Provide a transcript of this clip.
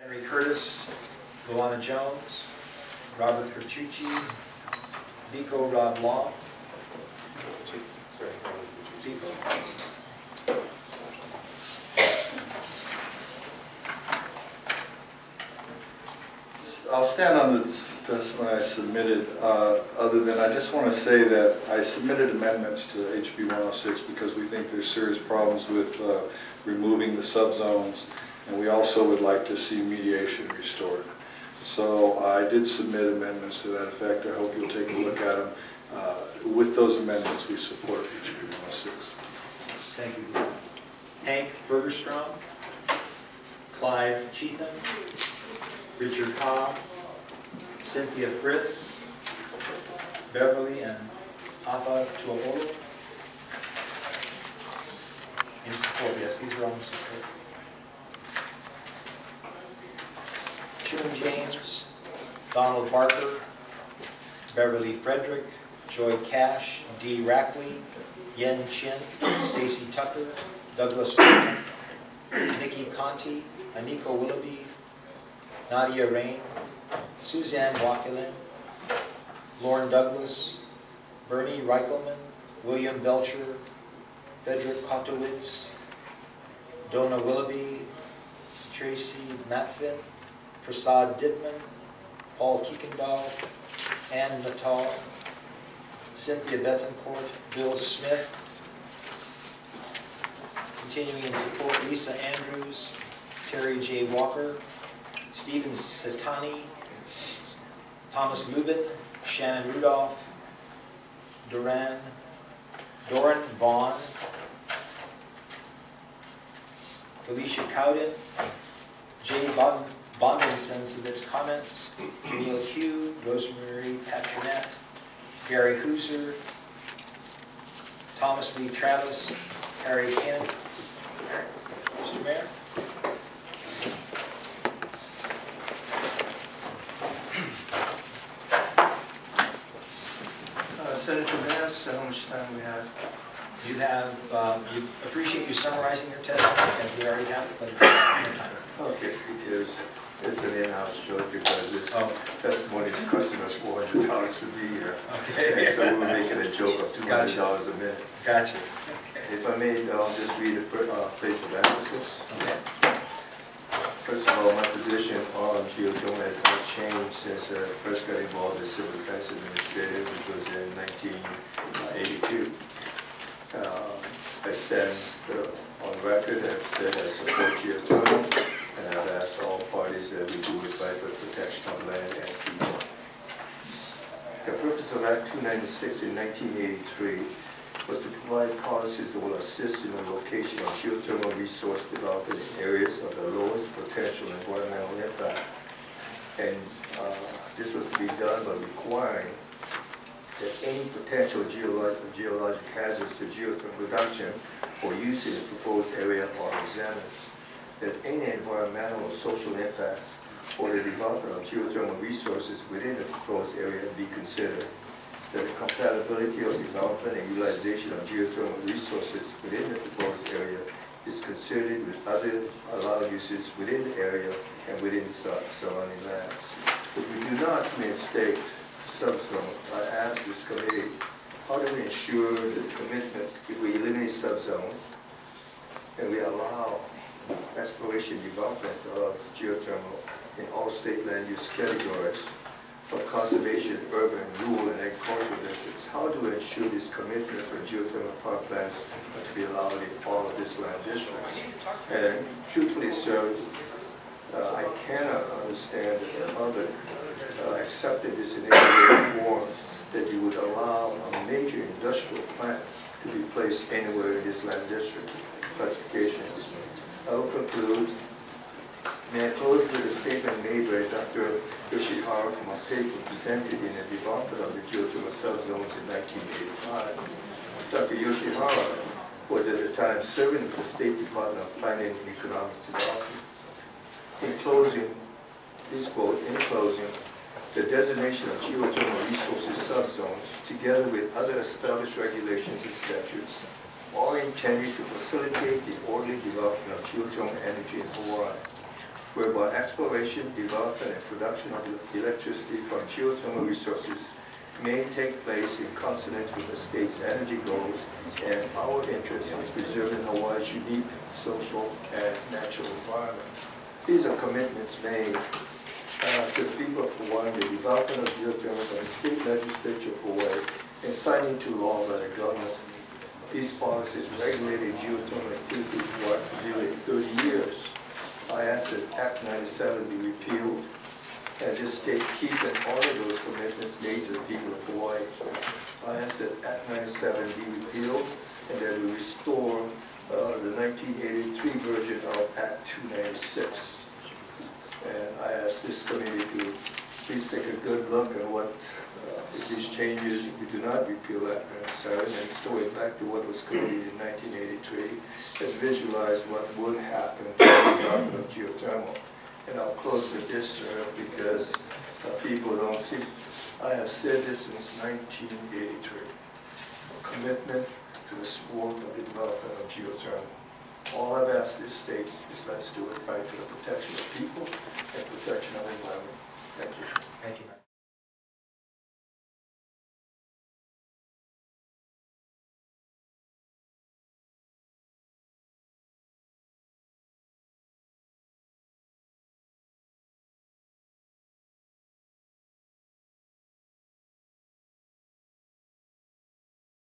Henry Curtis, Luana Jones, Robert Fertucci, Vico Rob Law. Vico. I'll stand on this when I submitted, other than I just want to say that I submitted amendments to HB 106 because we think there's serious problems with removing the subzones, and we also would like to see mediation restored. So I did submit amendments to that effect. I hope you'll take a look at them. With those amendments, we support HB 106. Thank you. Hank Bergerstrom, Clive Cheatham, Richard Cobb, Cynthia Frith, Beverly and Atha Tuapolo. In support, yes, these are all in support. June James, Donald Barker, Beverly Frederick, Joy Cash, Dee Rackley, Yen Chin, Stacy Tucker, Douglas Orton, Nikki Conti, Aniko Willoughby, Nadia Rain, Suzanne Wackelin, Lauren Douglas, Bernie Reichelman, William Belcher, Frederick Kotowitz, Donna Willoughby, Tracy Matfin, Prasad Dittman, Paul Kuykendall, Ann Natal, Cynthia Betancourt, Bill Smith. Continuing in support, Lisa Andrews, Terry J. Walker, Stephen Satani, Thomas Lubin, Shannon Rudolph, Doran Vaughn, Felicia Cowden, Jay Bondenson submits comments, Janelle Hugh, Rosemary Patronette, Gary Hooser, Thomas Lee Travis, Harry Kennedy. Mr. Mayor. Senator Bass, how much time we have? You have, you appreciate you summarizing your testimony, as we already have, but time. Okay, because it's an in-house joke, because this testimony is costing us $400 to be here. Okay. And so we're making a joke of $200 a minute. Gotcha. Okay. If I may, I'll just read the place of emphasis. Okay. First of all, my position on geothermal has not changed since I first got involved as civil defense administrator, which was in 1982. I stand on record, I've said I support geothermal, and I've asked all parties that we do it by the protection of land and people. The purpose of Act 296 in 1983 was to provide policies that will assist in the location of geothermal resource development in areas of the lowest potential environmental impact. And this was to be done by requiring that any potential geologic hazards to geothermal production or use in the proposed area are examined, that any environmental or social impacts or the development of geothermal resources within the proposed area be considered, that the compatibility of development and utilization of geothermal resources within the proposed area is considered with other allowed uses within the area and within the surrounding lands. If we do not reinstate subzone, I ask this committee, how do we ensure that the commitments, if we eliminate subzones and we allow exploration development of geothermal in all state land use categories, of conservation, urban, rural, and agricultural districts, how do we ensure these commitments for geothermal power plants are to be allowed in all of these land districts? And truthfully, sir, I cannot understand that the public accepted this in any form that you would allow a major industrial plant to be placed anywhere in this land district classifications. I will conclude. May I close with a statement made by Dr. Yoshihara from a paper presented in the development of the geothermal subzones in 1985. Dr. Yoshihara was at the time serving with the State Department of Planning and Economic Development. In closing, this quote, in closing, the designation of geothermal resources subzones, together with other established regulations and statutes, are intended to facilitate the orderly development of geothermal energy in Hawaii. whereby exploration, development, and production of electricity from geothermal resources may take place in consonance with the state's energy goals and our interest in preserving Hawaii's unique social and natural environment. These are commitments made to the people of Hawaii, the development of geothermal by the state legislature of Hawaii, and signed into law by the government. These policies regulated geothermal activity in Hawaii for nearly 30 years. I asked that Act 97 be repealed, and this state keep and honor those commitments made to the people of Hawaii. I asked that Act 97 be repealed, and that we restore the 1983 version of Act 296. And I asked this committee to please take a good look at what, if these changes, if we do not repeal Act 97 and restore it back to what was created in 1983, let's visualize what would happen to the development of geothermal. And I'll close with this, because people don't see. I have said this since 1983. A commitment to the sport of the development of geothermal. All I've asked this state is let's do it right for the protection of people and protection of the environment.